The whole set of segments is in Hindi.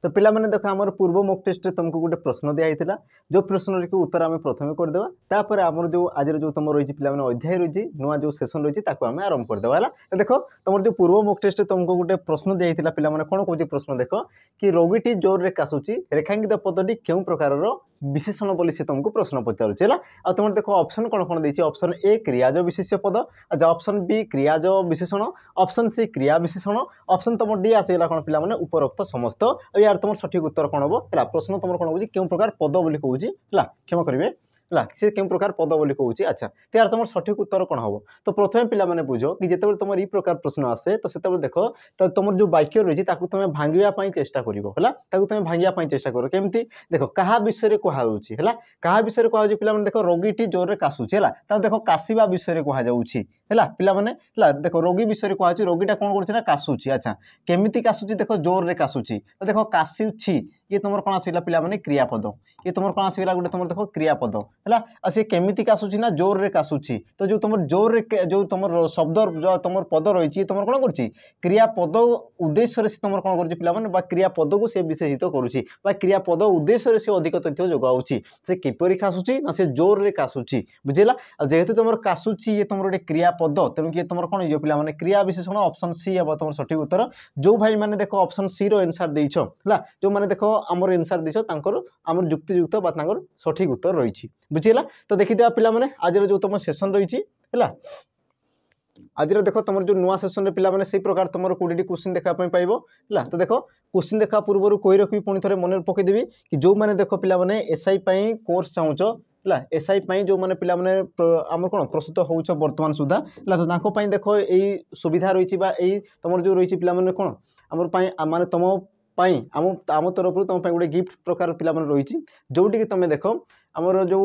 तो पिला माने देखो आमर पूर्व मॉक टेस्ट रे तुमको गोटे प्रश्न दिया हितला जो प्रश्न के उत्तर आम प्रथम करदेवा तापर आमर जो आज जो तुम रही पिला माने अध्याय रही नुआ जो सेशन रही ताको आम आरंभ करदेवा है। तो देखो तुम जो पूर्व मॉक टेस्ट तुमको गोटे प्रश्न दिया हितला पिला माने कोन कहूची प्रश्न देखो कि रोगीटी जोर रे कासुची रेखांकित पदटी केउ प्रकार विशेषण बोली से तुमको प्रश्न पचारुचे है। आ तुम देखो ऑप्शन कौन कौन देछि ऑप्शन ए क्रियाज विशेष्य पद अच्छा ऑप्शन बी क्रियाज विशेषण ऑप्शन सी क्रिया विशेषण ऑप्शन तुम डी आसीगला कौन पिला माने उपरोक्त समस्त यार तुम सठिक उत्तर कौन हम है प्रश्न तुम कौन कहूँ क्यों प्रकार पद बोली कहूँ है क्षमा करेंगे है सी क्यों प्रकार पद बोली कहूँ अच्छा तो यार तुम सठिक उत्तर कौन हम तो प्रथम पिला माने बुझ कि जिते तुम ये प्रकार प्रश्न आसे तो से देखो तो तुम जो वाक्य रही तुम भांगापी चेष्टा कर तुम भांगापी चेष्टा कर केमती देख क्या विषय कहुच्छी है क्या विषय कहुच्छी पिला देख रोगीटी जोर काशुची है देख काशिबा विषय कहुच्छी है पिला माने देख रोगी विषय कहुच्छी रोगीटा कौन कर काशुची अच्छा केमिति काशुची देख जोर रे काशुची तो देख काशुची ये तुम कौन आसला पिला माने क्रियापद ये तुम कौन आसला गोटे तुम देख क्रियापद है सी केमिति काशुची ना जोर रे काशुची तो जो तुम जोर रे जो तुम शब्द जो तुम पद रही तुम कौन कर क्रियापद उद्देश्य से तुम कौन कर पे क्रियापद को सी विशेषित करुच्ची क्रियापद उद्देश्य से अधिक तथ्य जोगाऊँगी से किपरि काशुची ना से जोर रे काशुची बुझेगा जेहेतु तुम काशुची ये तुम गोटे क्रियापद तेणु कि तुम कौन हो पे क्रिया विशेषण ऑप्शन सी हे तुम सठिक उत्तर जो भाई मैंने देख ऑप्शन सी रो आंसर देछ है जो मैंने देख आमर आंसर देछ आमर युक्तियुक्त सठिक उत्तर रही बुझीला। तो देखिए पिला माने आज जो तुम सेशन रही है आज देख तुम जो नुआ सेशन रे पिला माने से प्रकार तुम 20 क्वेश्चन देखा पाइब है। तो देख क्वेश्चन देखा पूर्व कही रखी पुणी थे मन पकईदेवी कि जो मैंने देख पिला माने एसआई कोर्स चाहूच है एसआई जो मैंने पिला माने आम कौन प्रस्तुत हो बर्तमान सुधा है तो देख यही सुविधा रही तुम जो रही पिला माने कौन आम माने तुम आम तरफ तुम गोटे गिफ्ट प्रकार पिला माने रही जोटी तुम देख आमर जो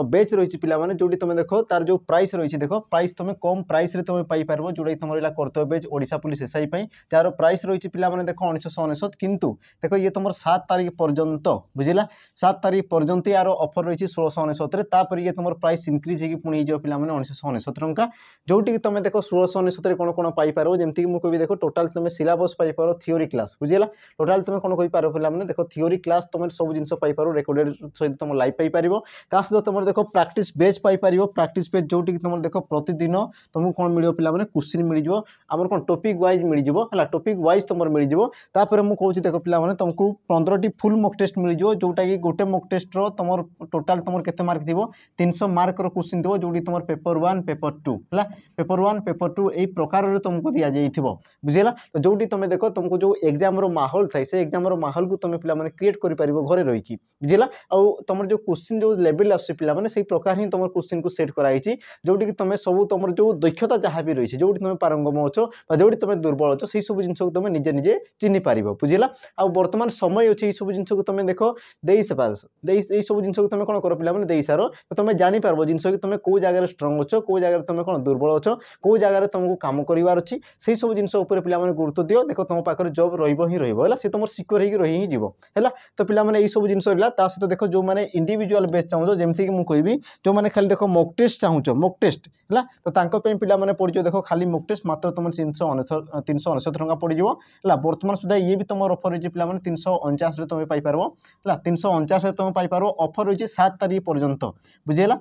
बेच रही पिला माने जोटी तुम देख तार जो प्राइस रही देख प्राइस तुम कम प्राइस रे तुम पाई पार जोटा तुम रहा कर्तव्य बेच ओडिशा पुलिस एसआई तार प्राइस रही पिला माने देख 1999 किंतु देख ये तुम 7 तारीख पर्यंत बुझेगा 7 तारीख पर्यंत यार ऑफर रही 1699 तापर ये तुम प्राइस इनक्रीज होगी पुणी हो पे 1999 टंका जोटी तुम देख 1699 कौन कौन पाइपर जमीक मुझे देख टोटाल तुम सिलेबस पाइपर थियोरी क्लास बुझेगा टोटाल तुम कौन कही पार पे देख थियोरी क्लास तुम सब जिन पाइपर रेकर्डेड सहित तुम लाइव पाइपर सहित तुम देख प्रैक्टिस बेच पाइपर प्रैक्टिस बेच जोटी तुम देख प्रतिदिन तुमको कौन मिल पे क्वेश्चन मिल आम कौन टॉपिक वाइज मिल है टॉपिक वाइज तुम मिल जापर मुझे देख पे तुमको 15 फुल मॉक टेस्ट मिल जोटा कि गोटे मॉक टेस्ट तुम टोटाल तुम केते मार्क थी 300 मार्क क्वेश्चन थी जोटी तुम पेपर 1 पेपर 2 है पेपर 1 पेपर 2 यही प्रकार तुमको दि जाइए बुझेगा। तो जोटी तुम देख तुमको जो एग्जाम माहौल थाए से एग्जाम माहौल को तुम पे क्रिएट कर घरे रही बुझेगा आउ तुम जो क्वेश्चन जो लेवल आस पे से प्रकार ही तुम क्वेश्चन को सेट कराई जोटी कि तुम सब तुम जो दक्षता जहाँ भी रही जो तुम पारंगम अच्छो जो तुम दुर्बल अच्छो से सब जिन तुम निजे निजे चिन्ह पार बुझेगा आ बर्तमान समय अच्छे ये सब जिन को तुम देख दे सब जिन तुम कौन कर पे दे सार तो तुम जापर जिन कि तुम कौ जगह स्ट्रंग अच्छो कौ जगह तुम कौन दुर्बल अच्छो कौ जगह तुमको कम करार अच्छी से सब जिन पे गुरुत्व दियो देख तुम पाखे जब रही सी तुम सिक्योर हो रही है। तो पे सब जिन रहा सहित देख जो मैंने इंडिविजुअल बेस चाहूँ जमीक मुझे जो मैंने खाली देख मॉक टेस्ट चाहूँ मॉक टेस्ट है तो पे पड़ देख खाली मॉक टेस्ट मात्र तुम 399 टंका पड़ो है बर्तमान सुधा ये भी तुम ऑफर रही पे 349 तुम पाइपर है 349 तुम पाइपर ऑफर रही 7 तारीख पर्यंत बुझेगा।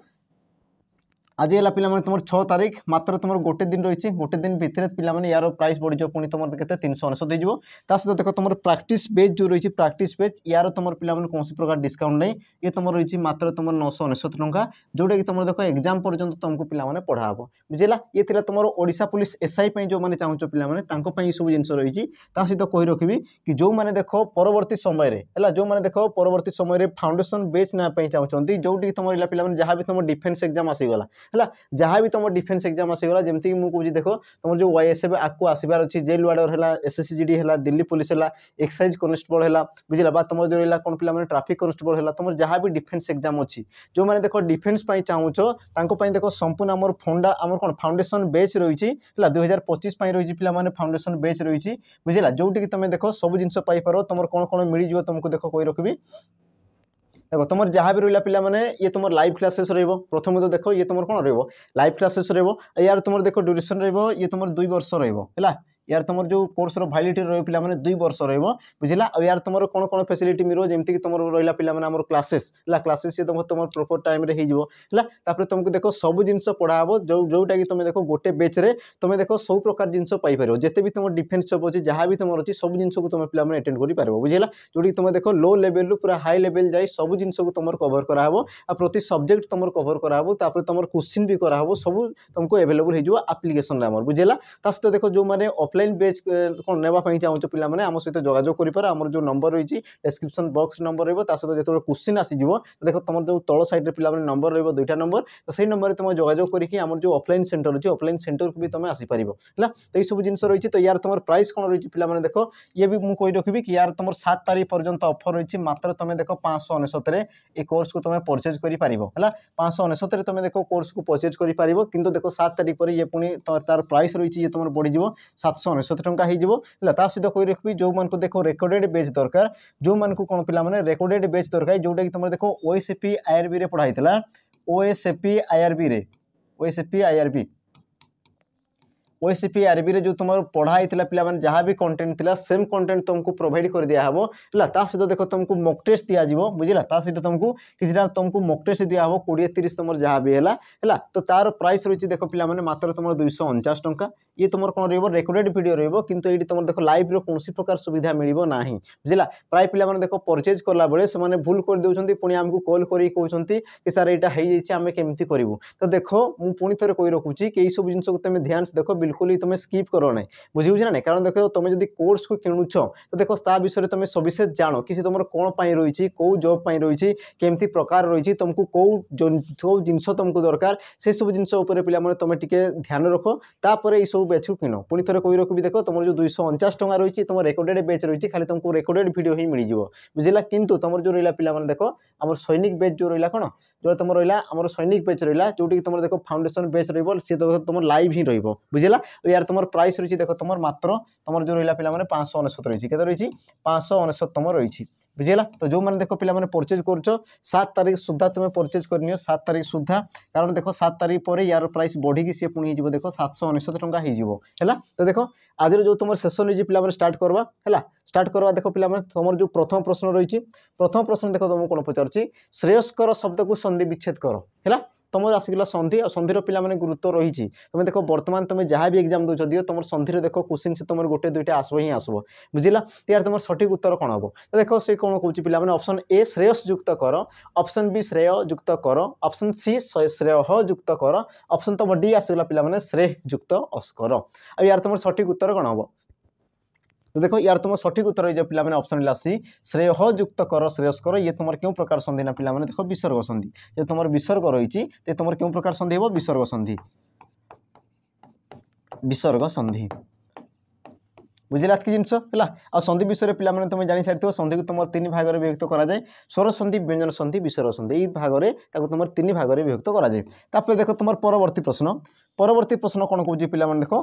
आज है पे तुम 6 तारीख मात्र तुम गोटे दिन रही गोटे दिन भितर पे यार प्राइस बढ़ पुणी तुम के 399 हो सहित देख तुम प्रैक्टिस बेच जो रही प्रैक्टिस बेच यार तुम पे कौन प्रकार डिस्काउंट नहीं ये तुम रही मात्र तुम 999 टंका जोटा कि तुम देख एग्जाम पर्यंत तुमको पे पढ़ा बुझेगा। ये तुम ओडिशा पुलिस एसआई जो मैंने चाहूँ पे सब जिन रही सहित कही रखी कि जो मैंने देख परवर्ती समय है जो मैंने देख परवर्ती समय फाउंडेशन बेच नापी चाहते जोटी तुम रहा पे जहाँ भी तुम डिफेन्स एग्जाम आसीगला है जहाँ भी तुम डिफेन्स एग्जाम आसीगला जमीक मुझे देख तुम जो वाईएसएफ आपको आसबार अच्छी जेल वार्डर है एसएससीजीडी है दिल्ली पुलिस है एक्साइज कनेस्टेबल है बुझेगा तुम जो रहा कौन पे ट्राफिक कनेस्टेबल है तुम जहाँ भी डिफेन्स एग्जाम अच्छी जो मैंने देख डिफेन्स चाहूँ देख संपूर्ण आम फंडा आम कौन फाउंडेशन बेच रही है 2025 रही पे फाउंडेशन बेच रही बुझेगा जोटी तुम देख सब जिन पाइपर तुम कौन कौन मिल तुमको देख कही रखी देखो तुम जहाँ भी रहा पिला माने ये तुम लाइव क्लासेस प्रथम तो देख ये तुम कौन लाइव क्लासेस यार तुम देख ड्यूरेशन ये तुम 2 वर्ष है यार तुम जो कोर्स वैलिडिटी रही पे 2 वर्ष रुझला और यार तुम कौन कौन फैसिलिटी मिलो जमीक तुम रहा पे क्लासेस क्लासेस से तुम प्रॉपर टाइम रे होपर तुमको देख सब जिन पढ़ा हम जोटा कि तुम देख गोटे बेच रे तुम देख सब प्रकार जिन पाइपर जिते भी तुम डिफेन्स जॉब अच्छी जहाँ भी तुम अच्छी सब जिन को तुम पे अटेंड कर बुझेगा जोटी तुम देख लो लेवल पूरा हाई लेवल जाए सब जिन को तुम कवर कराव आ प्रति सब्जेक्ट तुम कवर कराव तुम क्वेश्चन भी कराव सब तुमको एवेलेबल हो आप्लिकेसन बुझेगा सहित देख जो मैंने ऑफलाइन बेच कौन नापी चाहो पे आम सहित जोगाजोग कर जो नंबर रही डिस्क्रिप्शन बॉक्स नंबर रही जो क्वेश्चन आसीज देख तुम जो तल साइड पे नंबर रही 2टा नंबर तो सही नंबर तुम जोगाजोग करके जो ऑफलाइन सेंटर अच्छी ऑफलाइन सेंटर को भी तुम आसीपर है तो ये सब जिन रही तो यार तुम प्राइस कौन रही पे देख ये भी मुझे कही रखी कि यार तुम 7 तारीख पर्यंत ऑफर रही मात्र तुम देख 599 ये कोर्स को तुम परचेज कर 599 तुम देख कोर्स को परचेज कर किंतु देख 7 तारीख पर ये पुणी तार प्राइस रही है तुम बढ़ीज 799 टंका हो सहित कही रखी जो मान देख रेकर्डेड बेच दरकार जो मान कौन पे रेकर्डेड बेच दरकार जोटा कि तुम देख ओएसएपी आईआरबी पढ़ाई ओएसएपी आईआरबी ओएसएपी आईआरबी रे जो तुम पढ़ाई पे जहाँ भी कंटेंट थिला सेम कंटेंट तुमको प्रोवाइड कर दिया है सहित देख तुमको मॉक टेस्ट दिज्व बुझला सहित तुमको किसी तुमको मॉक टेस्ट दिया 20-30 तुम जहाँ भी है तो तार प्राइस रही देख पे मात्र तुम 249 टंका ये तुम कौन रेकर्डेड वीडियो रही तुम देख लाइव रो कौन प्रकार सुविधा मिल ना बुझला प्राय पे देख परचेज कला बेले से भूल कर दे पुणी आमको कॉल कर कहते कि सार यहाँ आम केमती करूँ तो देख मुझे पुणी थे कही रखुची कि सब जिन तुम ध्यान से देख बिल्कुल ही तुम स्किप करो ना बुझे ना कारण देख तुम जब कोर्स को किणुच तो देख ता विषय तुम सविशेष जान कि तुम कौन रही कौ जॉब रही केमती प्रकार रही तुमको कौ जिनस तुमको दरकार से सब जिन पे तुम टे ध्यान रख तापर ये सब बैच को किण पुणी थे कही रखी देख तुम जो 249 टंका रही तुम रेकर्डेड बैच रही खाली तुमको रेकर्डेड वीडियो ही मिल जाव बुझेगा किंतु तुम जो रहा पे देख आम सैनिक बैच जो रहा कौन जो तुम रहा आम सैनिक बैच रहा जोटी तुम देख फाउंडेशन बैच सी तुम लाइव ही रुझेगा यार तुम प्राइस रही देख तुम मात्र तुम जो रहा पे 599 रही के रही 599 तुम रही बुझेगा तो जो मैंने देख पे परचेज कर 7 तारीख सुधा तुम्हें परचेज करनी 7 तारीख सुधा कारण देख 7 तारीख पर यार प्राइस बढ़ी सी पुणी हो देख 799 टंका है तो देख आज जो तुम सेसन रही पे स्टार्ट करवा है स्टार्ट करवा देख पे तुम जो प्रथम प्रश्न रही प्रथम प्रश्न देख तुमको कौन पचार श्रेयस्कर शब्द को संधि विच्छेद कर है तुम आसिकला संधि और संधिर पे गुरुत्व रही तुम देख बर्तमान तुम जहाँ भी एग्जाम दौ दियो तुम संधिर देख क्वेश्चन से तुम गोटे 2टा आसब ही आसब बुझला तो यार तुम सठिक उत्तर कौन हम तो देख से कौन कौन पे ऑप्शन ए श्रेयस युक्त कर ऑप्शन बी श्रेय युक्त कर ऑप्शन सी श्रेय युक्त कर ऑप्शन तुम डी आसगला पे श्रेय युक्त कर अब यार तुम सठिक उत्तर कौन हम तो देखो यार तुम सठिक उत्तर रही पे ऑप्शन ला सी श्रेय युक्त कर श्रेयस्कर ये तुम क्यों प्रकार संधि ना पे देख विसर्ग संधि जो तुम विसर्ग रही तुम क्यों प्रकार संधि हम विसर्ग संधि बुझेगा कि जिनस है आ संधि विषय पे तुम जानी सारी संधि को तुम 3 भाग में विभक्त कराए स्वर संधि व्यंजन संधि विसर्ग संधि भाग में तुम 3 भाग में विभक्त कराए देख तुम परवर्ती प्रश्न कौन कौन पे देख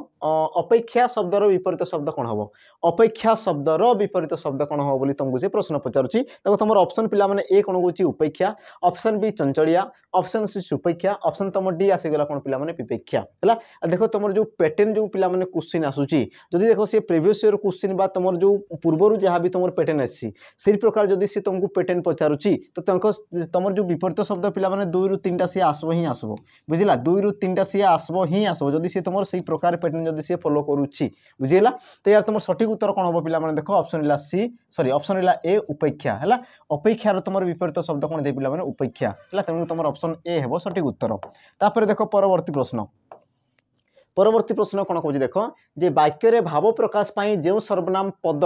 अपेक्षा शब्दर विपरीत शब्द कौन हम अपेक्षा शब्दर विपरीत शब्द कौन हम बोली तुमको से प्रश्न पचारुची देखो तुम ऑप्शन पे ए कौन कौन उपेक्षा ऑप्शन बी चंचलिया ऑप्शन सी सुपेक्षा ऑप्शन तुम डी आसीगला कौन पे विपेक्षा है देख तुम जो पैटर्न जो पे क्वेश्चन आसूची जदि देख सी प्रीवियस ईयर क्वेश्चन बा तुम जो पूर्वर जहाँ भी तुम पैटर्न आसी से प्रकार जदि सी तुमको पैटर्न पचारुची तो तुम जो विपरीत शब्द पे 2 ରୁ 3टा सी आसब ही आसब बुझला 2 ରୁ 3टा सी आसब ही आसब जदि सी तुम से प्रकार पैटर्न जदि सी फॉलो करुच्ची बुझेगा तो यार तुम सठिक उत्तर कौन हम पे देख ऑप्शन ला सी सॉरी ऑप्शन ला ए उपेक्षा है अपेक्षार तुम विपरीत शब्द कौन दे पे उपेक्षा है तेणु तुम ऑप्शन ए है सठिक उत्तर तापर देख परवर्ती प्रश्न कौन कौन देख जे वाक्य भाव प्रकाश पाई जो सर्वनाम पद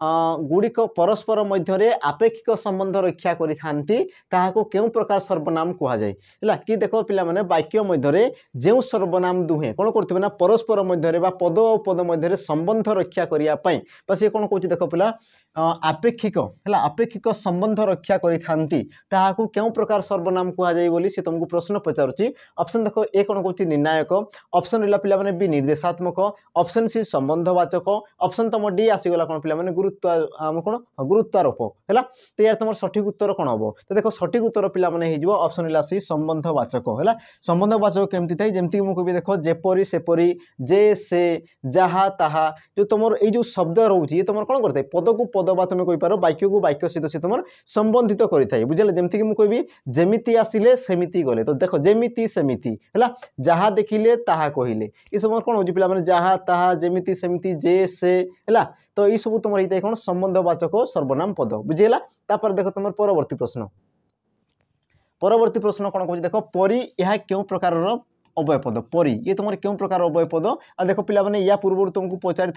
गुड़िक परस्पर मध्य आपेक्षिक संबंध रक्षा करिथांती केउ प्रकार सर्वनाम कहुए है कि देख पे वाक्य मध्य जो सर्वनाम दुहे कौन करते ना परस्पर मध्य पद और पद मध्य संबंध रक्षा करने सी कौन कौन देख पिला आपेक्षिक है आपेक्षिक संबंध रक्षा करिथांती ताहाकू केउ प्रकार सर्वनाम कुआ जाय बोली से तुमको प्रश्न पचारुची। ऑप्शन देखो ए कोन कहूची निर्णायक, ऑप्शन रहिला पिला माने बी निर्देशात्मक, ऑप्शन सी संबंधवाचक, ऑप्शन तुम डी आसीगला कोन पिला माने गुरुत्व आम कोन गुरुत्वारोप हैला। तो यार तुम सठिक उत्तर कोन हबो? तो देखो सठिक उत्तर पिला माने हे जिवो ऑप्शन रहिला सी संबंधवाचक हैला। संबंधवाचक केमति थाई जेमति मु कहबी देखो जेपरी सेपरी जे से जहा ताहा जो तुमर ए जो शब्द रहउची ये तुमर कोन करते पद को पद बा तुम कहि पारो वाक्य को वाक्य सहित से तुमर संबंधित करिथाय बुझले। जेमति कि मु कहबी जेमिति आसिले सेमिति गले तो देखो जेमिति सेमिति हैला जहा देखिले ताहा कहिले ई सब कोन होची पिला माने जहा ताहा जेमिति सेमिति जे से हैला। तो ई सब तुमर हिते कोन संबंधवाचक सर्वनाम पद बुझेला। तापर देखो तुमर परवर्ती प्रश्न कोन कहूची देखो परी यह क्यों प्रकार अवय पद परी ये तुम क्यों प्रकार अवय पद आ देखो पिला माने या पूर्व तुमको पचारि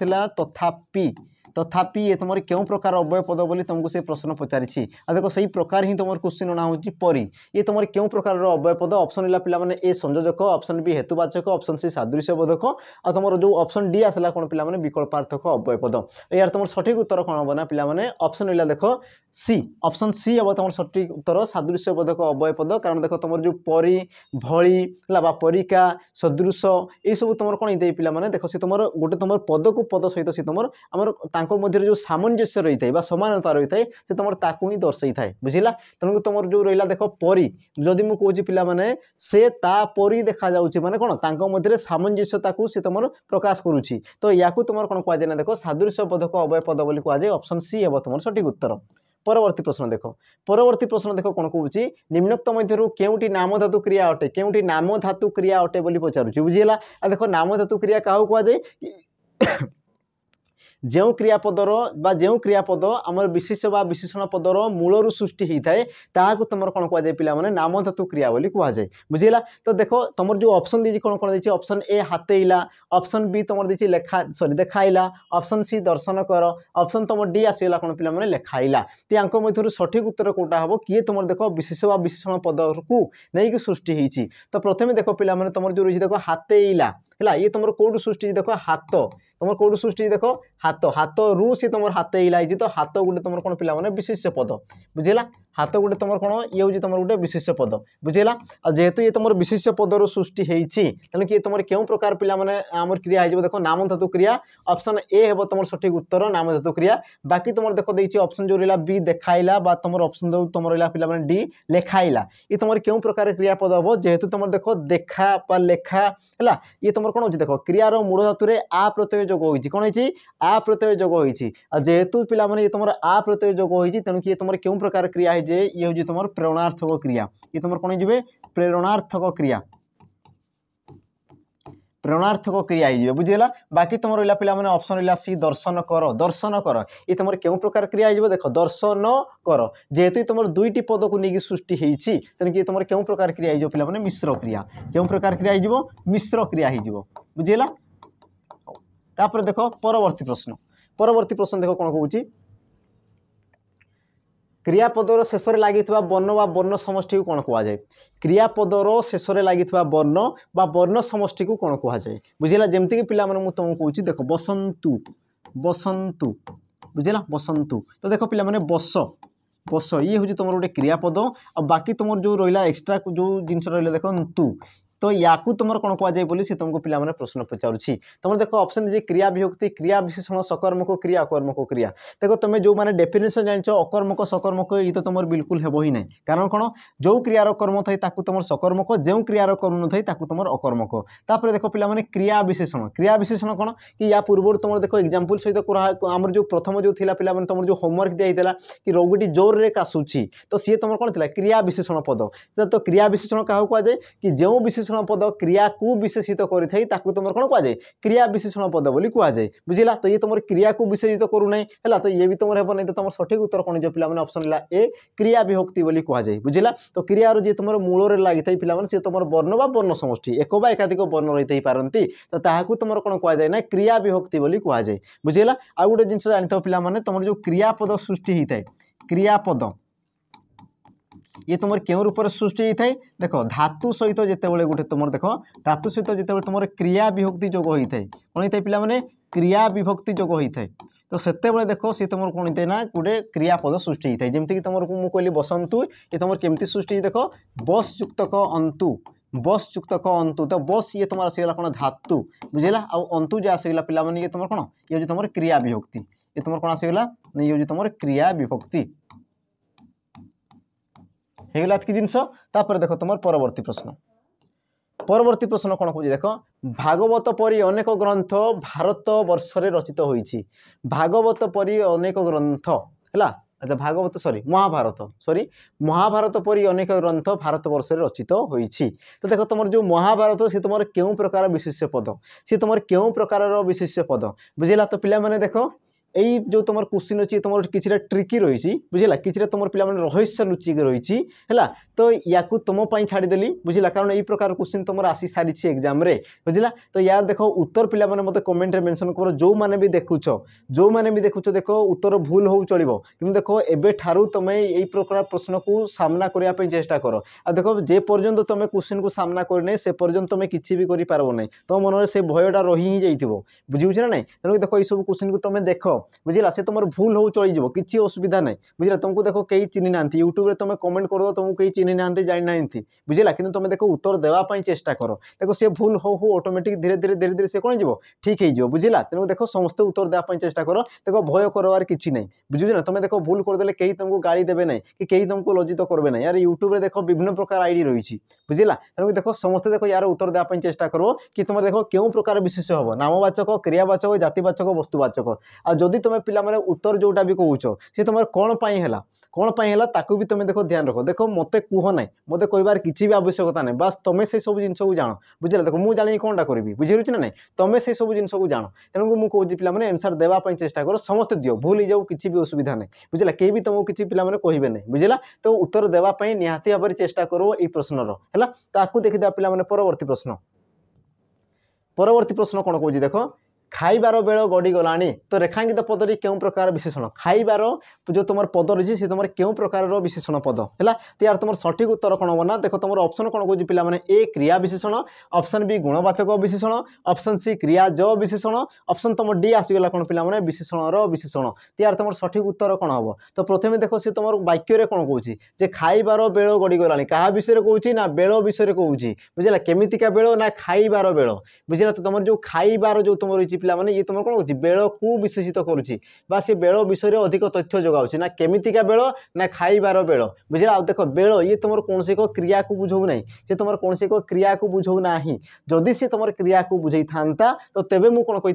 तथापि ये तुम क्यों प्रकार अवय पद बोली तुमको से प्रश्न पचारि आ देखो सही प्रकार ही तुम क्वेश्चन ना होची परी ये तुम क्यों प्रकार अवय पद। ऑप्शन रहा पिला माने ए संयोजक, ऑप्शन बी हेतुवाचक, ऑप्शन सी सादृश्य बोधक आ तुम जो ऑप्शन डी आसला कोन पिला माने विकल्पार्थक अवय पद। यार तुम सठिक उत्तर कोन हो ना पिला माने ऑप्शन रहा देखो सी, ऑप्शन सी हम तुम सठिक उत्तर सादृश्य बोधक अवय पद। कारण देखो तुम जो परी भली है परिका सदृश ये सब तुम कौन होता है पिला माने देखो सी तुम गोटे तुम पद को पद सहित सी तुम आमर मध्य जो सामंजस्य रही है समानता रही है से तुम ताकू ही दर्शाई थाए बुझिला। तेणु तुम जो रहा देख परी जदि मुझे कहूँ पिला माने से ता परी देखा जाउछि माने कोन तांको मध्य सामंजस्यता को से तुम प्रकाश करुछि। तो या तुम कौन कह ना देखो सादृश्य पदक अवय पद बोली कहुए ऑप्शन सी हे तुम सठिक उत्तर। परवर्ती प्रश्न देखो कौन कहूँ निम्नोक्त मध्य केउटी नाम धातु क्रिया अटे केउटी नाम धातु क्रिया अटे बोली पचारुछि बुझिला। देखो नाम धातु क्रिया क्या कहुए जो क्रियापदर जो क्रियापद आमर विशेष बा विशेषण पदर मूलर सृष्टि होता है ताकू तुम कौन कहुए पिला माने नाम धातु क्रिया बोली कहुए बुझिला। तो देखो तुम जो ऑप्शन दीजिए कौन कौन दीजिए ऑप्शन ए हाथेला, ऑप्शन बी तुम दीजिए लेखा सॉरी देखाइला, ऑप्शन सी दर्शन कर, ऑप्शन तुम डी आसगला कौन पिला माने लेखाइला। तो यांक मध्य सठिक उत्तर कोटा हम किए तुम देख विशेष बा विशेषण पद को नहीं सृष्टि होती। तो प्रथम देख पिला माने तुम जो रही देख हाथेला है ये तुम कौटू सृष्टि देख हाथ तुम कौटू सृष्टि देख हाथ हाथ रु सी तुम हाथ हिलाई तो हाथ गोटे तुम कौन पिला माने विशेष पद बुझेला। हाथ गोटे तुम कौन ये हूँ तुम गोटे विशेष पद बुझेला। जेहेतु ये तुम विशेष पदर सृष्टि होती तेणु कि तुम क्यों प्रकार पिला माने आमर क्रिया हो देखो नाम धातु क्रिया ऑप्शन ए हे तुम सठिक उत्तर नाम धातु क्रिया। बाकी तुम देख देखिए ऑप्शन जो रहा बी देखाइला तुम ऑप्शन जो तुम रहा पिला माने डी लेखाइला ये तुम क्यों प्रकार क्रियापद हम जेहेतु तुम देख देखा बा लेखा है ये तुम कौन हो देखो क्रियार मूल धातु आ प्रत्यय जोग होती कौन होती आ प्रत्यय जोग होती जेहेतु पिला माने ये तुम आ प्रत्यय जोग होती तेणु कि तुम क्यों प्रकार क्रिया है जे ये हूँ तुम प्रेरणार्थक क्रिया ये तुम कौन हो प्रेरणार्थक क्रिया प्रेरणार्थक क्रिया हो बुझेगा। बाकी तुम रहा पिला माने ऑप्शन रहा सी दर्शन कर ये तुम क्यों प्रकार क्रिया हो देख दर्शन कर जेहेतु तुम दुईटी पद को लेकिन सृष्टि होती तेणु कि तुम क्यों प्रकार क्रिया हो पिला माने मिश्र क्रिया क्यों प्रकार क्रिया हो मिश्र क्रिया हो बुझेगा। तापर देख परवर्ती प्रश्न देख कौन कहूँ क्रियापदर शेष में लगी वर्ण बा वर्ण समष्टि को कौन कहुए क्रियापदर शेष में लगी वर्ण बा वर्ण समष्टि को कौन कहुए बुझेगा। जमती कि पिला माने तुमको कहूँ देख बसंतु बसंतु बुझेगा बसंतु। तो देख पिला माने बस बस ये हूँ तुम गोटे क्रियापद आ बाकी तुम जो रहा एक्सट्रा जो जिनस रहा देख तु तो या तुम कौन कहुए बोली से तुमको पिला माने प्रश्न पचारुछि। तुम देखो ऑप्शन दीजिए क्रिया विभक्ति क्रिया विशेषण सकर्मक क्रिया अकर्मक क्रिया। देखो तुम जो मैंने डेफिनेशन जान अकर्मक सकर्मक ये तो तुम बिल्कुल हेब ही ना कारण कौन जो क्रियार कर्म थाई तुम सकर्मक जो क्रियार कर्म न थाई तुम अकर्मक। तापर देखो पिला माने क्रिया विशेषण कौन कि या पूर्व तुम देखो एग्जाम्पल सहित आमर जो प्रथम जो थिला पिला माने तुम जो होमवर्क दिया कि रोगीटी जोर रे काशुची तो सी तुम कौन थी क्रिया विशेषण पद। तो क्रिया विशेषण क्या कहुए कि जो विशेषण पद क्रिया को विशेषित करें तुम कौन कहुए क्रिया विशेषण पद बोली कहुए बुझिला। तो ये तुम क्रिया को विशेषित करूना है तो ये भी तुम हेब नहीं तो तुम सठिक उत्तर कौन जो पिला ऑप्शन है ए क्रिया विभक्ति बोली कहुए बुझिला। तो क्रियार जी तुम मूल लगी था पिला सी तुम वर्ण बा वर्ण समष्टि एक बा एकाधिक वर्ण रही पारती तो ताकू तुम कौन कहुए ना क्रिया विभक्ति बोली कहुए बुझिला। आ गोटे जिन जानी पिला तुम जो क्रियापद सृष्टि होता है क्रियापद ये तुम क्यों रूप सृष्टि होता है देख धातु सहित जिते गोटे तुम देख धातु सहित जिते तुम क्रिया विभक्ति जोग होता है कौन होता है पिला माने क्रिया विभक्ति जोग होता है तो सेतेबेले देख सी तुम कौन होता है ना गोटे क्रियापद सृष्टि होता है जमीक तुम मुझे कहली बसंतु ये तुम केमती सृष्टि देख बस युक्तक अंतु बस युक्तक अंतु तो बस ये तुम आसगला कौन धातु बुझेगा आउ अंतु जो आसगला पे ये तुम कौन ये तुम क्रिया विभक्ति ये तुम कौन आसगला ये तुम क्रिया विभक्ति होगला एतकी जिनस देख तुम परवर्ती प्रश्न परवर्ती प्रश्न कौन कह देख भागवत परी अनेक ग्रंथ भारत वर्ष रचित होइछि भागवत परी अनेक ग्रंथ है अच्छा भागवत महाभारत परी अनेक ग्रंथ भारत वर्ष रचित होइछि तो देख तुम जो महाभारत सी तुम क्यों प्रकार विशेष्य पद सी तुम क्यों प्रकार विशेष्य पद बुझेगा तो पिला माने देख यही जो तुम क्वेश्चन अच्छी तुम किसी ट्रिकी रही बुझेगा किसी तुम पे रहस्य लुचिक रही है तो या तुम छाड़देली बुझेगा कारण यही प्रकार क्वेश्चन तुम आसी सारी एग्जाम रे बुझेगा तो यार देख उत्तर पिला मत कमेंट मेंशन कर जो मैंने भी देखुच देख उत्तर भूल हो चलो कि देख एबे ठारू तुम यही प्रकार प्रश्न को सामना करने चेष्टा कर आ देख जे पर्यंत तुम क्वेश्चन को सामना करने से पर्यंत तुम किसी भी कर तुम मन में से भयटा रही ही जाइए बुझे ना नहीं तेणु देख ये सब क्वेश्चन को तुम देख बुझेगा से तुम भूल हो चलो किसी असुविधा ना बुझेगा तुमको देख कई चिन्ह ना यूट्यूब में तुम कमेंट कर तुमको कई चिन्ह ना जानी ना बुझेगा कि तुम देख उत्तर देवाई चेष्टा कर देखो सी भूल हो ऑटोमेटिक धीरे धीरे धीरे धीरे से कौन हो ठीक हो बुझेगा तेणु देख समस्ते उत्तर देवाई चेष्टा कर देख भय करवार किसी ना बुझे ना तुम देख भूल करदे कहीं तुमको गाड़ी देवे ना कि कहीं तुमको लज्जित करेंगे ना यार यूट्यूब देख विभिन्न प्रकार आईडी रही बुझेगा तेणु देख समस्ते देख यार उत्तर देवाई चेष्टा करो कि तुम देख क्यों प्रकार विशेष हम नामवाचक क्रियावाचक जातिवाचक वस्तुवाचक आ जदि तुम पिला माने उत्तर जोटा भी कहूच सी तुम कौन है ताकू भी तुम देख ध्यान रख देख मत कह ना मत कहबार किसी भी आवश्यकता नहीं बस तुम से सब जिन को जान बुझे देख मुझे जानी कौनटा करी बुझे ना नहीं तुम से सब जिन को जान तेणु मुझे कहूँ पे एनसर देवाई चेष्टा कर समस्त दियो भूल ही जाऊ किसी भी असुविधा नहीं बुझेगा कहीं भी तुमको किसी पे कहे नहीं बुझेगा तो उत्तर देवाई निहाती भाव में चेष्टा करो ये प्रश्नर है ताकू देखिदा पे परवर्ती प्रश्न कौन कौन देख खाइबार बेल गड़ी गलानी तो रेखांकित पदटी क्यों प्रकार विशेषण खाइबार जो तुम पद रही सी तुम क्यों प्रकार विशेषण पद है तो यार तुम सठिक उत्तर कौन हम ना देख तुम ऑप्शन कौन कौन पिला माने ए क्रिया विशेषण ऑप्शन बी गुणवाचक विशेषण ऑप्शन सी क्रियाज विशेषण ऑप्शन तुम डी आसीगला कौन पिला माने विशेषणर विशेषण तो यार तुम सठिक उत्तर कौन हम तो प्रथम देख सी तुम वाक्य कौन कौन जे खाइबार बेल गड़ी गलानी क्या विषय कौन ना बेल विषय कौन बुझेगा केमितिका बेल ना खाइबार बेल बुझेगा तो तुम जो खाइबार जो तुम रही पिला माने ये तुम कौन होची बेल को विशेषित करुच्ची बा से बेल विषय में अधिक तथ्य जगाऊँ ना केमितिका बेल ना खाइबार बेल बुझे आ देख बेल ये तुम कौन से क्रिया को बुझाऊ ना से तुम कौन से क्रिया को बुझाऊ ना जदि सी तुम क्रिया को बुझे था तो तेबे मु कौन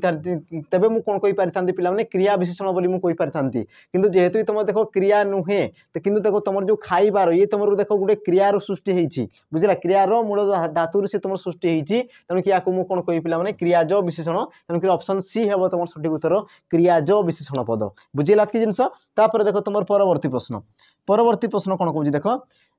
तेबे मु कौन कहि पारि पिला माने क्रिया विशेषण बोली मु कहि पारि थांती किंतु जेहेतु तुम देख क्रिया नुहे तो किंतु देख तुम जो खाइबार ये तुम देख गोटे क्रियार सृष्टि होती बुझेगा क्रियार मूल धातु से तुम सृष्टि होती तेणु कि मुझे कौन कहि पिला माने क्रियाज विशेषण तेणुक ऑप्शन सी है तुम सठिक उत्तर क्रियाज विशेषण पद बुझेगा कि जिनस देख तुम परवर्ती प्रश्न कौन कौन देख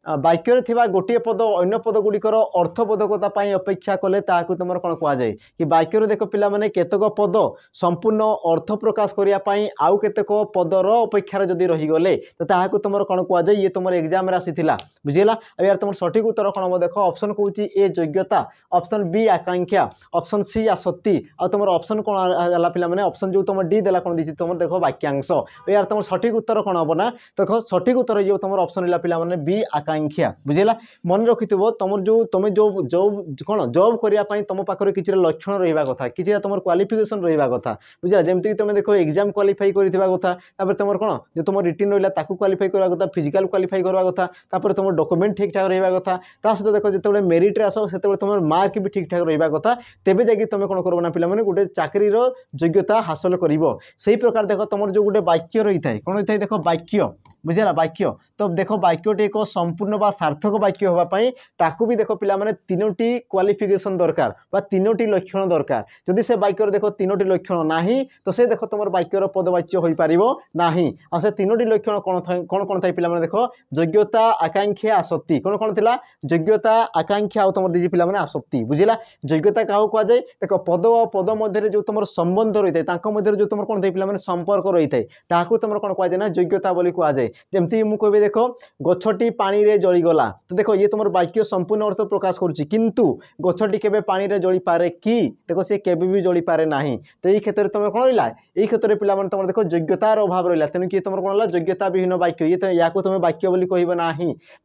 वाक्य थिबा गोटे पद अन्य पद गुड़िकर अर्थबोधकता अपेक्षा कले ताकू तुम कौन कहुए कि वाक्य देख पिला माने केतक पद संपूर्ण अर्थ प्रकाश करने आउ केतक पदर अपेक्षार जदि रहीगले तो ताकू तुम कौन कहुए ये तुम एग्जाम आसीला बुझेगा यार तुम सठिक उत्तर कौन हम देख ऑप्शन कहूँ ए योग्यता ऑप्शन बी आकांक्षा ऑप्शन सी आसक्ति आ तुम ऑप्शन कौन है पिला माने ऑप्शन जो तुम डी देला कौन दी तुम देख वाक्यांश यार तुम सठिक उत्तर कौन हम ना देख सठिक उत्तर जो तुम ऑप्शन है पिला माने बी आकांक्षा बुझेगा मन रखि तुम जो तुम जो जॉब कौन जॉब करने तुम पाखे किसी लक्षण रहा कथा किसी तुम क्वालिफिकेशन रहा कथा बुझेगा जमीक तुम देख एग्जाम क्वालिफाई करवा कथा तुम कौन जो तुम रिटर्न रहा क्वालिफाई करवा कथा फिजिकल क्वालिफाई करवा कथा तुम डॉक्यूमेंट ठीक ठाक रहा कथा सहित देख जो मेरिट आस से तुम मार्क भी ठीक ठाक रहा कथा तेज जाकि तुम कौन कर ना पे गोटे चाकरीर योग्यता हासिल कर से प्रकार देख तुम जो गोटे वाक्य रही है कौन होता है देख वाक्य बुझेगा वाक्य तो देख वाक्यटी एक संपूर्ण बा सार्थक वाक्य होगापाई ताकू भी देख पिला माने तीनोटी क्वालिफिकेशन दरकार बा तीनोटी लक्षण दरकार जदि से वाक्यर देख तीनोटी लक्षण नाही तो से देख तुम वाक्यर पदवाच्य हो पारिबो नाही आ से तीनोटी लक्षण कौन कौन थाई पिला माने देख योग्यता आकांक्षा आसक्ति कौन कौन थिला योग्यता आकांक्षा आ तुम दीजी पिला माने आसक्ति बुझिला योग्यता काहू कह जाय देख पद और पद मध्य जो तुम संबंध रही है तांको मध्य जो तुम कौन थाई पिला माने संपर्क रही है ताकू तुम कौन कह जाय ना योग्यता बोली कह जाय जेमती मु कहबे देख गछटी पानी रे जलीगला। तो देखो ये तुम वाक्य संपूर्ण अर्थ प्रकाश करुच्ची किंतु गछटी केबे पानी रे जली पारे कि देखो सी केबे भी जली पारे नाही। तो ये क्षेत्र में तुम कौन रहा ये क्षेत्र में पिला तुम देखो योग्यतार अभाव रहा तेणु कि तुम कौन है योग्यता विहीन वाक्य ये तो या तुम वाक्य बोली कह ना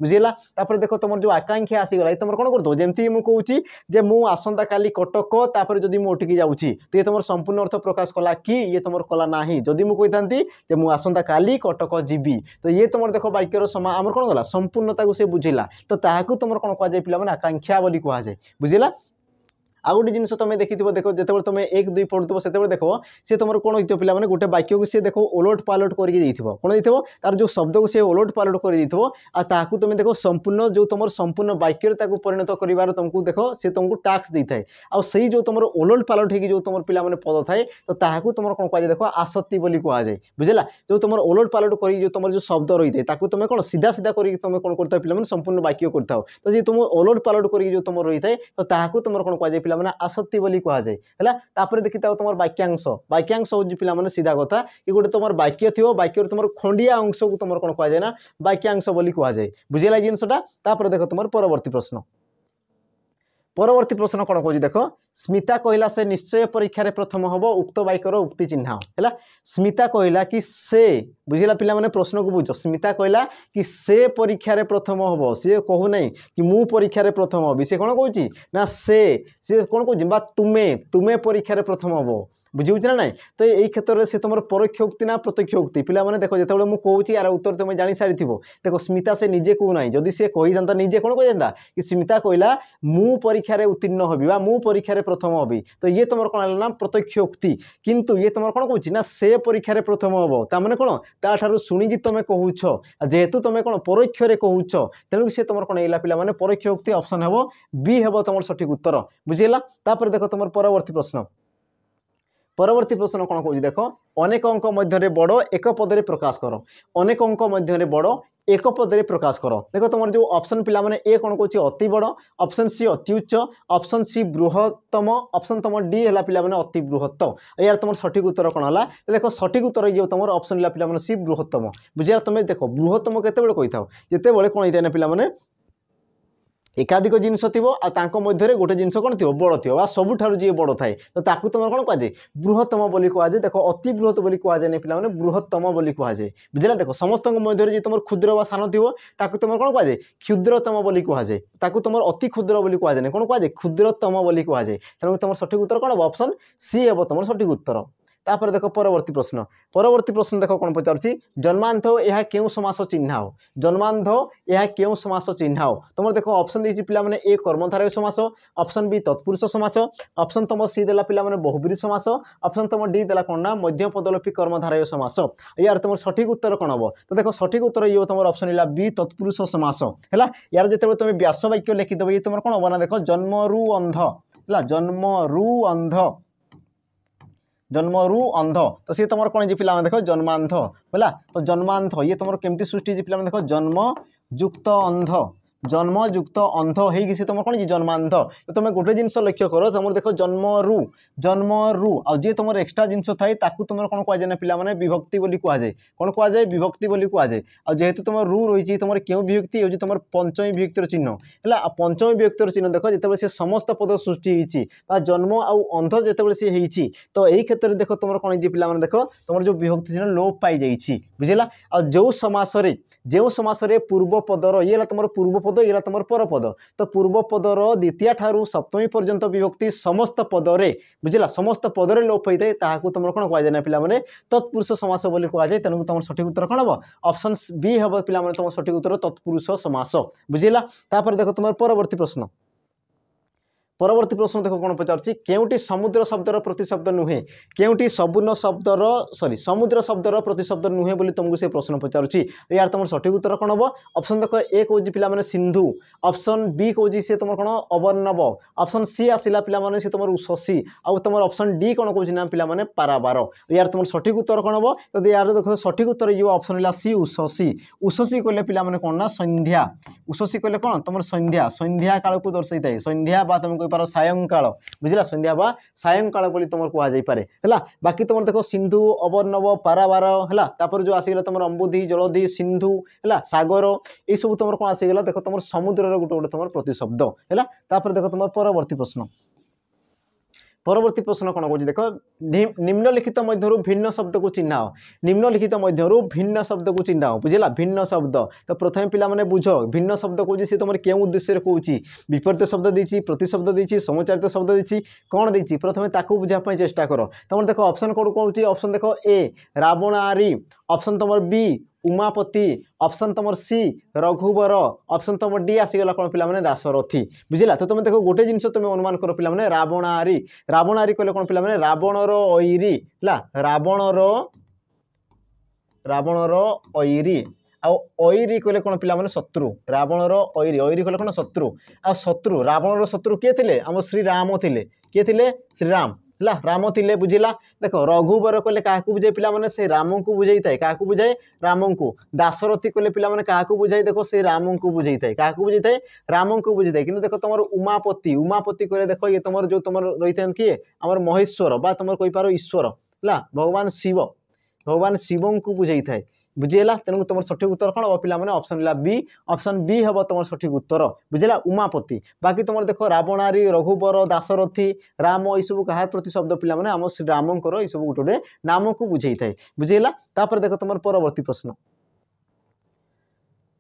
बुझीला। तापर देखो तुम जो आकांक्षा आसीगला ये तुम कौन कर जमी मुझे कहूँ जे मु आसंता काली कटक तापर जदि मु उठिकी जाऊँगी तो ये तुम संपूर्ण अर्थ प्रकाश कला कि ये तुम कला ना जदि मुझे कही था मुझे आसंता काली कटक जीवी तो ये तुम देखो वाक्यर समा आम कौन गला संपूर्णता को से बुझेला तो ताकू तुम कौन कहुए पे आकांक्षा बोली कहुए बुझेला। आउ गोटे जिन तुम देखी देखो जो तुम 1 2 पढ़ुव से देखो सी तुम कौन होती पे गोटे वाक्य को सी देखो ओलट पालट करके कौन हो तार जो शब्द को सी ओलट पालट कर तुम देखो संपूर्ण जो तुम संपूर्ण वाक्य परिणत कर तुमको देखो सी तुमको टास्क दे थाए आई जो तुम ओलट पालट हो जो तुम पे पद थाए तो ताकू तुम कौन कहुए देखो आसक्ति बोली कहुए बुझेगा। जो तुम ओलट पालट कर जो तुम जो शब्द रही है तुम कौन सीधा सीधा कर तुम कौन करता पे संपूर्ण वाक्य करता तो जी तुम ओलट पालट कर जो तुम रही है तो ताकू तुम कौन कहुए पे आसक्ति बोली कहुए है। तापर देखी तुम वाक्यांश वाक्यांश हूँ पे सीधा कथा कि गोटे तुम वाक्य थी वाक्य तुम खंडिया अंश को तुम कौन कहुए ना वाक्यांश बोली कहुए बुझेगा जिनसटा। तापर देखो तुम परवर्ती प्रश्न कौन कह देख स्मिता कहला से निश्चय परीक्षा प्रथम हम उक्त वाक्यर उक्ति चिन्ह है। स्मिता कहला कि से बुझेगा पिला माने प्रश्न को बुझ स्मिता कहला कि से परीक्षा प्रथम हम सी कहू ना कि मु परीक्षा प्रथम हबी सी कौन कहूँ ना से कौन कहूँ तुम्हें तुम्हें परीक्षा प्रथम हम बुझे ना ना। तो यही क्षेत्र में सी तुम परोक्ष उक्ति ना प्रत्यक्ष उक्ति पे देखो जो मुझे कहूँ यार उत्तर तुम जानी सारी देखो स्मिता से निजे कहू ना जदि सी कही था निजे कौन कही था कि स्मिता कहला मु परीक्षा उत्तीर्ण हबी मु परीक्षा प्रथम हबी तो ये तुम कौन है ना प्रत्यक्ष उक्ति किंतु ये तुम कौन कहूँ ना से परीक्षा प्रथम हम ताने कौन ताठू शुणिकी तुम कहूछ जेहेतु तुम कौन परोक्ष कहूछ तेणु सी तुम कौन है पे परोक्ष उक्ति ऑप्शन हम बी हम तुम सठिक उत्तर बुझेगा। तापर देखो तुम परवर्ती प्रश्न कौन कह देख अनेक अंक मध्य बड़ एक पदरे प्रकाश कर अनेक अंक मध्य बड़ एक पदरे प्रकाश कर देखो तुम जो ऑप्शन पिला माने ए कौन कौन अति बड़ ऑप्शन सी अति उच्च ऑप्शन सी बृहत्तम ऑप्शन तुम डी है पिला माने अति बृहत्त यार तुम सठिक उत्तर कौन है देखो सठिक उत्तर ये तुम ऑप्शन पिला माने सी बृहत्तम बुझे तुम देखो बृहत्तम केते कही था जिते कौन होता है पिला माने एकाधिक जिनस थी मध्य गोटे जिनस कौन थी बड़ थी सबुठार जी बड़ थाए तो ताकू तुम कौन कहुए बृहत्तम बोली कहुए देखो अति बृहत बोली कहुए नहीं पे बृहत्तम बोली कहुए बुझेगा। देखो समस्त मध्य जी तुम क्षुद्र व सान थी तुम कौन कहुए क्षुद्रतम बोली कहुए तुम अति क्षुद्र बोली कहुए कौन कहुए क्षुद्रतम बोली कहुए तेणु तुम सठिक उत्तर कौन हम ऑप्शन सी हम तुम सठिक उत्तर। तापर देखो परवर्ती प्रश्न देख कौन पचार जन्मांध यह क्यों समास चिन्ह हो जन्मांध यह क्यों समास चिन्ह हो तुम देखो ऑप्शन दी पे ए कर्मधारय समास ऑप्शन बी तत्पुरुष समास ऑप्शन तुम सी देला पे बहुब्रीहि समास ऑप्शन तुम डी देला कौन ना मध्य पदलोपी कर्मधारय समास यार तुम सठिक उत्तर कौन हम तो देखो सठिक उत्तर ये तुम ऑप्शन है बी तत्पुरुष समास है। यार जो तुम व्यास वाक्य लिखिदेव ये तुम कौन हम ना देख जन्मरू अंध है जन्मरू अंध जन्मरू अंध तो सी तुम कौन जी पिला देख जन्मांध है तो जन्मांध ये तुम केमती सृष्टि पिला देख जन्मयुक्त अंध जन्मयुक्त अंध होगी सी तुम कौन जी जन्मांध तो तुम गोटे जिन लक्ष्य कर तुम देख जन्मरू आ जी तुम एक्सट्रा जिनस थाए तुम कौन कहुए ना पे विभक्ति बोली कहुए कौन कहुए विभक्ति बोली कहुए जेहेतु तुम रू रही तुम क्यों विभक्ति हो तुम पंचमी विभक्तिर चिन्ह है पंचमी विभक्तिर चिन्ह देख जो सी समस्त पद सृष्टि होती जन्म आउ अंध जो सी होती तो यही क्षेत्र में देख तुम कौन जी पे देख तुम जो विभक्ति चिन्ह लोप पाई जाइए बुझेगा। आ जो समासरे पूर्व पदर ये तुम पूर्व पद ये तुम पर पद तो पूर्व पदर द्वितीय ठारू सप्तमी पर्यंत विभक्ति समस्त पदरे बुझेगा समस्त पदरे लोप होता है तुम कौन कहुए ना पे तत्पुरुष समास बोली कहुए तेणु तुम सठिक उत्तर कौन हम ऑप्शन बी हम पे तुम सठिक उत्तर तत्पुरुष समास बुझेगा। तापर देखो तुम परवर्ती प्रश्न देखो कौन पचार केउटी समुद्र शब्दर प्रतिशब्द नुहे केउटी सबुन शब्दर सॉरी समुद्र शब्दर प्रतिशब्द नुहे बोली तुमको से प्रश्न पचारुची यार तुम सठिक उत्तर कौन हम ऑप्शन देख ए कौन पे सिंधु ऑप्शन बी कौन सी तुम कौन अवर्णव ऑप्शन सी आसला पे सी तुम शशि आउ तुम ऑप्शन डी कौन कौन ना पे पाराबार यार तुम सठिक उत्तर कौन हम तो यार देख सठिक उत्तर ये ऑप्शन है सी उषसी उषसी कहले पे कौन ना संध्या उषसी कहले कौन तुम संध्या संध्या काल को दर्शाई थाए संध्या तुमको कहि पारो सायंकाल बुझिला संध्या बा सायंकाल बोली तुम कह जाई पारे हला बाकी तुम देखो सिंधु अवर्णव पारावार हला तापर जो आसीगला तुम अंबुधि जलधि सिंधु हला सागर ये सब तुम कौन आसीगला देखो तुम समुद्र गोटे गोटे तुम प्रतिशब्द हला तापर देखो तुम परवर्ती प्रश्न परवर्ती प्रश्न कौन कौन देख निम्नलिखित मध्य भिन्न शब्द को चिन्हाओ निम्नलिखित मध्य भिन्न शब्द को चिन्हाओ बुझेगा भिन्न शब्द तो प्रथम पिला माने बुझ भिन्न शब्द कौन सी तुम क्यों उद्देश्य कौन विपरीत शब्द देती प्रतिशब्द देती समचारित शब्द देती कौन देती प्रथम ताकू बुझापी चेष्टा कर तुम देख ऑप्शन कौन कौन ऑप्शन देख ए रावणारी ऑप्शन तुम बी उमापति ऑप्शन तुम सी रघुवर ऑप्शन तुम डी आसीगला कौन पिला माने दासरथी बुझिला तो तुम देखो गोटे जिनस तुम अनुमान कर पिला माने रावणारी रावणारी कहले कौन पिला माने रावणर ऐरी ला रावणर ऐरी आउ ऐरी कहले कौन पिला माने शत्रु रावणर ऐरी ऐरी कहले कौन शत्रु आ शत्रु रावणर शत्रु किए थिले हम श्री राम थिले किए थिले श्री राम ला राम थिले बुझिला देखो रघुवर कहले क्या बुझाए पिला माने से राम को बुझाई थाए क्या बुझाए राम को दासरथी कहले पिला माने क्या बुझाई देखो से राम को बुझाई थाए क्या बुझाई थाए राम को बुझाई थाए किंतु देखो तुम उमापति उमापति कहले देखो ये तुम जो तुम रही किए आमर महेश्वर बा तुम कहि पारो ईश्वर ला भगवान शिव को बुझाई थाए बुझीगला तेणु तुम सठिक उत्तर कौन हम पिला माने ऑप्शन बी हम तुम सठिक उत्तर बुझेगा उमापति बाकी तुम देखो रावणारी रघुवर दासरथी राम ये सब कहार प्रति शब्द पिला माने आम श्री रामकर ये सब गोटे नाम को बुझे थाए बुझीगला तापर देखो तुम परवर्ती प्रश्न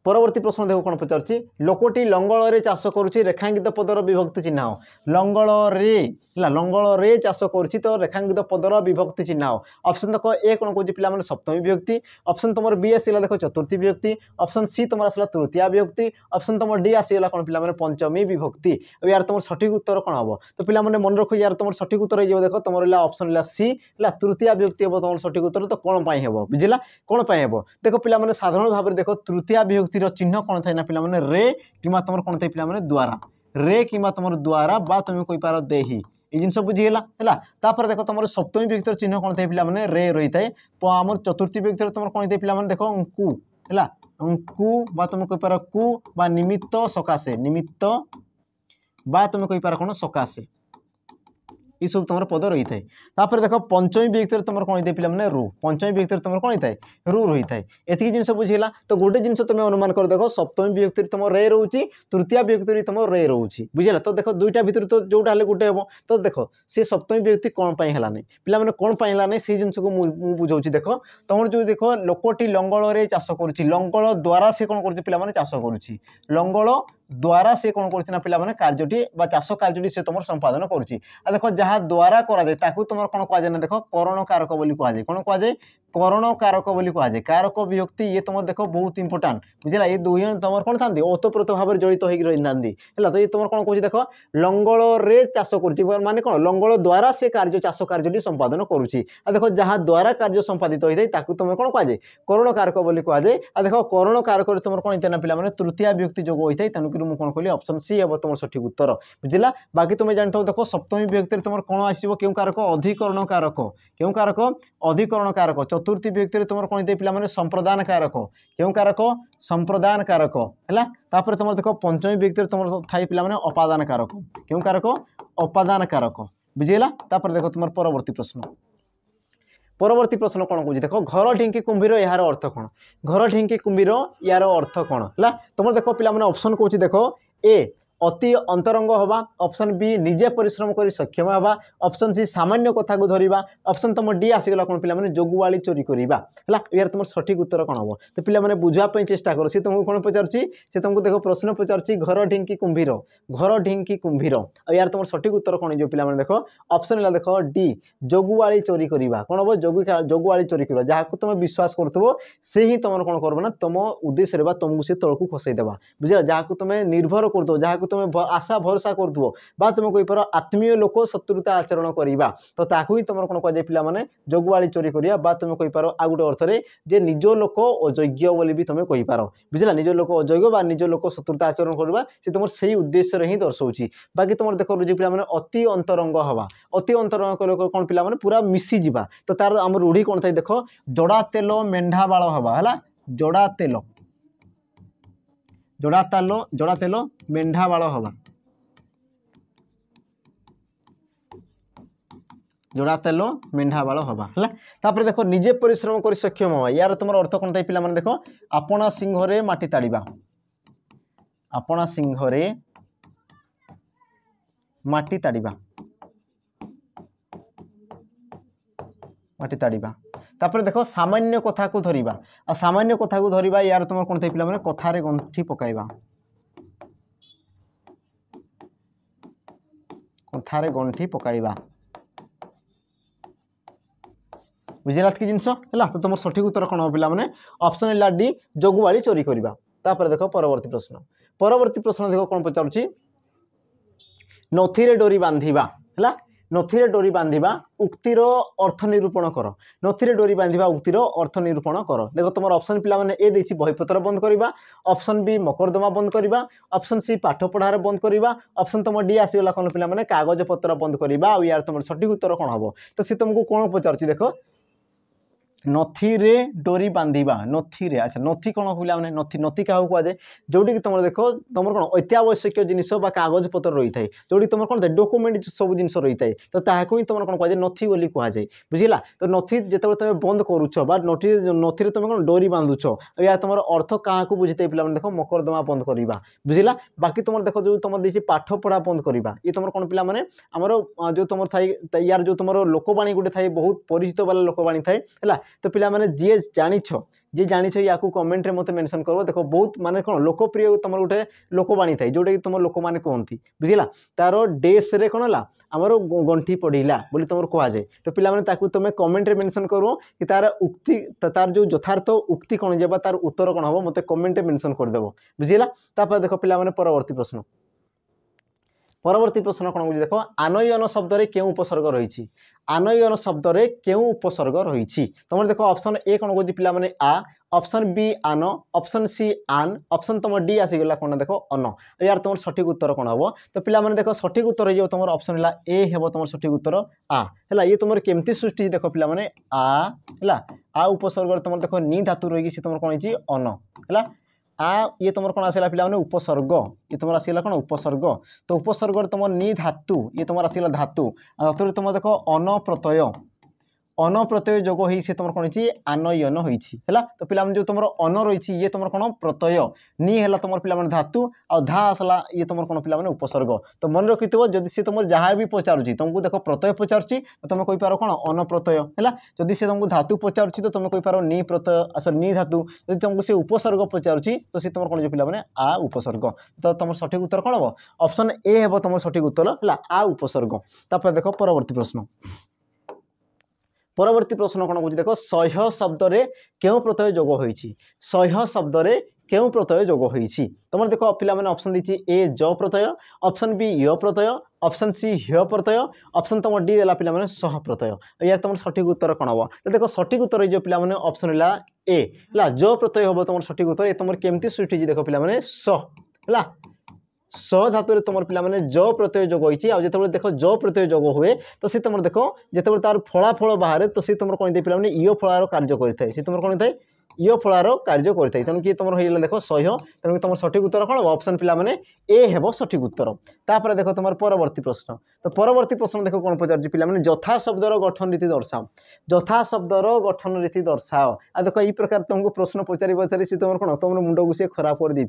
परवर्ती प्रश्न देखो कौन पचार लोकटी लंगल चाष करुच्ची रेखांकित पदर विभक्ति चिन्हाओ लंगल रे चाष करुच्ची तो रेखांकित पदर विभक्ति चिन्हाओ ऑप्शन देख ए कौन कौन पिला सप्तमी विभक्ति ऑप्शन तुम बी आसगला देख चतुर्थी विभक्ति ऑप्शन सी तुम आसला तृतीय विभक्ति ऑप्शन तुम डी आसगला कौन पिला पंचमी विभक्ति यार तुम सठिक उत्तर कौन हम तो पिला मन रख यार तुम सठिक उत्तर हो देख तुम ऑप्शन सी तृतीय विभक्ति हम तुम सठिक उत्तर तो कौन पाई हम बुझिला कौन पाई हम देख पिला साधारण भाव में देख तृतीय विभक्ति चिन्ह कौन थाए ना पिला माने रे किमा तुम कौन थाए पिला माने द्वारा रे किमा तुम द्वारा बा तुम कहि पार देही ये जिन बुझीगला है तापर देख तुम सप्तमी विभक्तिर चिन्ह कौन थाए पिला माने रे रही थाए आम चतुर्थी विभक्तिर तुम कौन थाए पिला माने देख अंकु है अंकु बा तुम कहि पार कु बा निमित्त सकाशे निमित्त बा तुम कहि पार कौन सकाशे ये सब तुम पद रही थाए तापर देख पंचमी विभक्ति तुम कौन थाए पिला माने रु पंचमी विभक्ति तुम कौन थाए रु रही थाए एतिक जिन बुझीगला तो गोटे जिन तुम अनुमान कर देख सप्तमी विभक्ति तुम रे रोची तृतीय विभक्ति तुम रे रोची बुझीगला तो देख दुईटा भितर तो जोटा हेल्ले गोटे हम तो देख सी सप्तमी विभक्ति कौन पाई है पिला माने कौन पाई है से जिन को बुझाऊँ देख तुम जो देख लोकटी लंगल चाष करुच्ची लंगल द्वारा से कौन कर पिला माने चाष करुच्ची लंगल द्वारा से कौन करना पिला माने कार्यटी चाष कार्यटी से तुम संपादन करुच्ची देख जहाँ द्वारा कराए ताकू तुम कौन कह जाए देख करण कारक बोली कह जाए कौन कह जाए करण कारक बोली कह जाए कारक विभक्ति ये तुम देख बहुत इंपोर्टाट बुझला ये दुई तुम कौन था ओतप्रोत भाव जड़ित हो रही तो ये तुम कौन कह देख लंगल रे चाष कर माने कौन लंगल द्वारा से कार्य चाष कार्यटी संपादन करुच्ची देख जहाँ द्वारा कार्य संपादित होता है तुम कौन कह जाए करण कारक बोली कह जाए देख करण कारक तुम कौन होता है पिला माने तृतीय विभक्ति जो होता है तेणुक मुझे कौन कहली ऑप्शन सी हम तुम सठिक उत्तर बुझला बाकी तुम जानते हो देख सप्तमी विभक्ति तुम कौन आसो क्यों कारक अधिकरण कारक क्यों कारक अधिकरण कारक चतुर्थी विभक्ति तुम कौन होता है पिला माने संप्रदान कारक क्यों कारक संप्रदान कारक है तापर तुम देख पंचमी विभक्ति तुम थाई पिला माने अपादान कारक क्यों कारक अपादान कारक बुझीगला तापर देख तुम परवर्ती प्रश्न कौन कौन देख घर ढिंकी कुंभीर यार अर्थ कौन घर ढिंकी कुंभीर यार अर्थ कौन है तुम देख पिला माने ऑप्शन कौन देख ए अति अंतरंग हवा ऑप्शन बी निजे परिश्रम कर सक्षम हवा ऑप्शन सी सामान्य कथा को धरिबा ऑप्शन तुम डी आसीगला कौन पिला माने जोगुआली चोरी करिबा है यार तुम सठिक उत्तर कौन हम तो पिला माने बुझापी चेष्टा कर सी तुमको कौन पचारछि से तुमको देखो प्रश्न पचारछि घर ढिंकी कुंभीर यार तुम सठिक उत्तर कौन जो पिला माने देखो ऑप्शन देख डी जोगुआली चोरी करिबा कौन हम जोगुआली चोरी करिबा जहाँ तुम विश्वास करथबो से ही तुम कौन करबा ना तुम उद्देश्य रे तुमको से तलकू खसई देबा बुझला जहाँ तुम निर्भर करथबो जहाँ तुम आशा भरोसा करथबो बा तुम कहि पारो आत्मीय लोक शत्रुता आचरण करिबा तो ताकू ही तुम कौन कह पिला माने जोगुआली चोरी करिया बा तुम कहि पारो आ गुटे अर्थ रे जे निज लोक अयोग्य बोली भी तुम कहि पारो बुझला निज लोक अयोग्य बा निज लोक शत्रुता आचरण करबा से तुम सही उद्देश्य रे ही दर्शाउची बाकी तुम देखो जे पिला माने अति अंतरंग हवा अति अंतरंग कले कौन पिला माने पूरा मिसी जिबा तो तार हम रूढ़ी कौन थाई देखो जोड़ा तेल मेंढा बाଳ हवा है जोड़ा तेल मेंढा बाଳ हवा जोड़ा तेल मेढ़ा बाल हवा है। तापर देख निजे परिश्रम कर सक्षम हवा यार तुम अर्थ कौन था पे देख आपणा सिंह माटी ताड़ा आपणा सिंह माटी ताड़ा माटी ताड़ा तापर देख सामान्य कथा को धरिबा आ सामान्य कथा को धरिबा यार तुम कौन था पे कथार गंठी पकाइबा कथार गंठी पकाइबा बुझेगा कि जिनस है तो तुम सठिक उत्तर कौन हम पे ऑप्शन है डी जगुआली चोरी करवा। तापर देख परवर्ती प्रश्न देख कौन पचारुची नथी डोरी बांधिबा है नथी डोरी बांधिबा उक्तिर अर्थ निरूपण कर नथी डोरी बांधिबा उक्तिर अर्थ निरूपण कर। देख तुम ऑप्शन पे ए देसी बहीपत्र बंद करवा ऑप्शन बी मकरदमा बंद करवा ऑप्शन सी पाठ पढ़ार बंद करवा ऑप्शन तुम डी आसगला कौन पे कागज पत्र बंद करवा यार तुम सठिक उत्तर कौन हम तो सी तुमको कौन पचारुची देख नथी रे डोरी बांधिबा नथी रे अच्छा नथी कौन पिला माने नथी नथी क्या कहुए जोटी कि तुम देख तुम कौन अत्यावश्यक जिनिस कागज पत्र रही है जोटी तुम कौन डॉक्यूमेंट सब जिन रही है तो ताकू ही तुम कौन कहुए नथी बोली कहुए बुझिला। तो नथी जो तुम बंद करुच नथी तुम कौन डोरी बांधुच या तुम अर्थ क्या बुझे पे देख मकरदमा बंद करवा बुझिला। बाकी तुम देख जो तुम देखिए पाठ पढ़ा बंद करवा ये तुम कौन पे आमर जो तुम थाई यार जो तुम लोकवाणी गोटे थाए बहुत परिचित वाला लोकवाणी थाए है तो पिला माने जी जानिछ या कमेंट रे मते मेंशन करबो। देखो बहुत माने कोन लोकप्रिय तुम गोटे लोकवाणी थाए जोटा कि तुम लोक माने कहती बुझिला तार डेस रे कोन ला हमर गंठी पढ़िला बोली तुम कह जाए तो पिला माने ताकू तुम कमेंट रे मेंशन करबो कि तार उक्ति तार जो यथार्थ उक्ति कोन जेबा तार उत्तर कोन हबो मते कमेंट रे मेंशन कर देबो बुझिला। तापर देखो पिला माने परवर्ती प्रश्न कौन बुझे देख आनयन शब्द रे क्यों उपसर्ग रही आनयन शब्द रे क्यों उपसर्ग रही तुम देख ऑप्शन ए कौन कह पे आ ऑप्शन बी आन ऑप्शन सी आन ऑप्शन तुम डी आसीगला कौन देख अन यार तुम सठिक उत्तर कौन हम तो पे देख सठिक उत्तर हो तुम ऑप्शन है ए हे तुम सठिक उत्तर आ है ये तुम केमती सृष्टि देख पे आ उपसर्ग तुम देख नी धातु रही तुम कौन अन है आ ये तुम कौन आसला पे उपसर्ग ये तुम आसला कौन उपसर्ग तो उपसर्ग तुम नी धातु ये तुम आसला धातु धातु तुम देख अन प्रत्यय जोग हो तुम कौन आनयन होगा तो पे जो तुम अन रही ये तुम कौन प्रत्यय नी है तुम पे धातु आ धा आसला ये तुम कौन पे उपसर्ग तो मन रखि जदि सी तुम जहाँ भी पचारुची तुमको देख प्रत्यय पचारुची तो तुम कहींपार कौन अन प्रत्यय है जदि सी तुमको धातु पचारुची तो तुम कहींपार नी प्रत्यय नी धातु जब तुमको सी उपसर्ग पचारुची तो सी तुम कौन पे आ उपसर्ग तो तुम सठिक उत्तर कौन हम ऑप्शन ए हे तुम सठिक उत्तर है आ उपसर्ग। तापर देख परवर्ती प्रश्न कौन कह देख सह्य शब्द रे क्यों प्रत्यय जोग होइछि सह्य शब्द रे क्यों प्रत्यय जोग होइछि तुम देख पे ऑप्शन दी ए ज प्रत्यय ऑप्शन बी य प्रत्यय ऑप्शन सी ह्य प्रत्यय ऑप्शन तुम डी देला पे सह प्रत्यय यार तुम सठिक उत्तर कौन हम तो देख सठिक उत्तर जो पे ऑप्शन है ए है ज प्रत्यय हम तुम सठिक उत्तर ये तुम केमती सृष्टि देख पे स है स धातु तुम पे ज प्रत्यय जोग होती जो देख ज प्रत्यय जोग हुए तो सी तुम देख जो तार फलाफल बाहर तो सी तुम कौन पे इो फलार कार्य करता है तुम कौन थाए इो फलार कार्य करता है तेणु कि तुम हो देख सह्य तेणु तुम सठिक उत्तर कौन ऑप्शन पे ए हे सठिक उत्तर। तापर देख तुम परवर्ती प्रश्न तो परवर्ती प्रश्न देख कौन पचार पे जथा शब्दर गठन रीति दर्शाओ जथा शब्दर गठन रीति दर्शाओ आ देख ये प्रकार तुमको प्रश्न पचारि पचारि सी तुम कौन तुम मुंड को सी खराब कर दी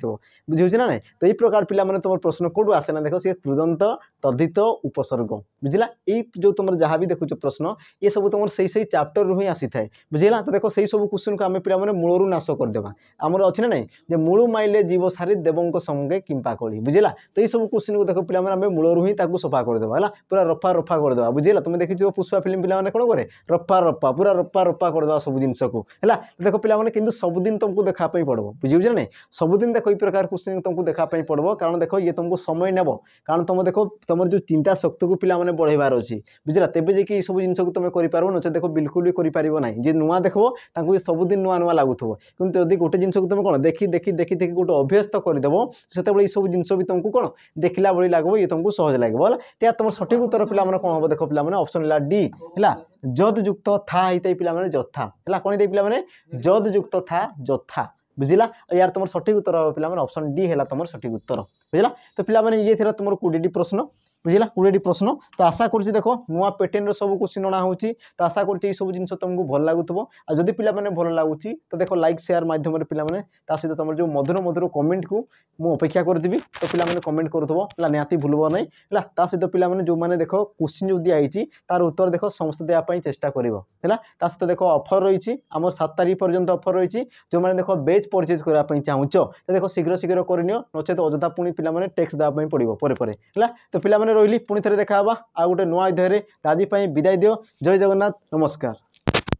बुझे ना ना तो ये प्रकार पे तुम प्रश्न कौटू आसे ना देख सी तुरंत तद्धित उपसर्ग बुझला ये जो तुम जहाँ भी देखुच प्रश्न ये सब तुम से चैप्टर रू ही आसी था बुझेगा तो देख से सब क्वेश्चन को आम पे मूलरू नाश करदेवा आमर अच्छे ना नहीं जे मूलू माइले जीव सारी देवों संगे किंपा कली बुझेगा तो ये सब क्वेश्चन को देख पे मूलरू ही सफा करदेवा है पूरा रफा रफा करदेवा बुझेगा तुम देखी पुष्पा फिल्म पे कौन करे रफा रफा पूरा रफा रफा करदेवा सब जिनस को है देख पे सबुदिन तुमको देखापी पड़ो बुझे ना सबुदिन देख ये प्रकार क्वेश्चन तुमको देखापी पड़ो कारण देख ये तुमको समय नेब कारण तुम देख तुम जो चिंता शक्ति को पिला बढ़ेबार अच्छी बुझला तेज जाकि सब जिन को तुम कर नचे देख बिल्कुल भी करना जे नुआ देखो सबुदिन नुआ नुआ लगुव कि जब गोटे जिन को तुम कौन देखी देखी देखी देखी गोटे अभ्यस्त करदेव से ये सब जिन भी तुमको कौन देखला भाई लगे ये तुमको सहज लगे है तुम सठिक उत्तर पे कौन हम देख पे ऑप्शन है डी है जद युक्त था पे जथा है कौन पे जद युक्त था जथा बुझला यार तुम सठिक उत्तर पे ऑप्शन डी है तुम सठिक उत्तर बुझला। तो पे ये तुम 20 प्रश्न बुझला 20 प्रश्न तो आशा करुँच देख नुआ पैटर्न सब क्वेश्चन अणा हो तो आशा करुँच सब जिन तुमको भल लगुव आ जदि पिला माने भल लगुच तो देख लाइक शेयर माध्यम पे पिला माने ता सहित तुम जो मधुर मधुर कमेंट को मु अपेक्षा करदेवी तो पिला माने कमेंट करुथबो हला निहाती भूलबो नहीं हला ता सहित पिला माने जो माने देख क्वेश्चन जो दिया आइछि तार उत्तर देख समस्त देया पई चेष्टा करिवो हला ता सहित देख ऑफर रहिछि हमर 7 तारिख पर्यंत ऑफर रहिछि जो माने देख बेच परचेज करा पई चाहुचो तो देख शीघ्र शीघ्र करनियो नचेत अजथा पुनी पिला माने टैक्स दा पई पड़िवो परे परे हला तो पिला माने रोइली पुनी थरे देखा हबा आ गोटे नुआ अध्याय रे ताजी पई विदाई दियो जय जगन्नाथ नमस्कार।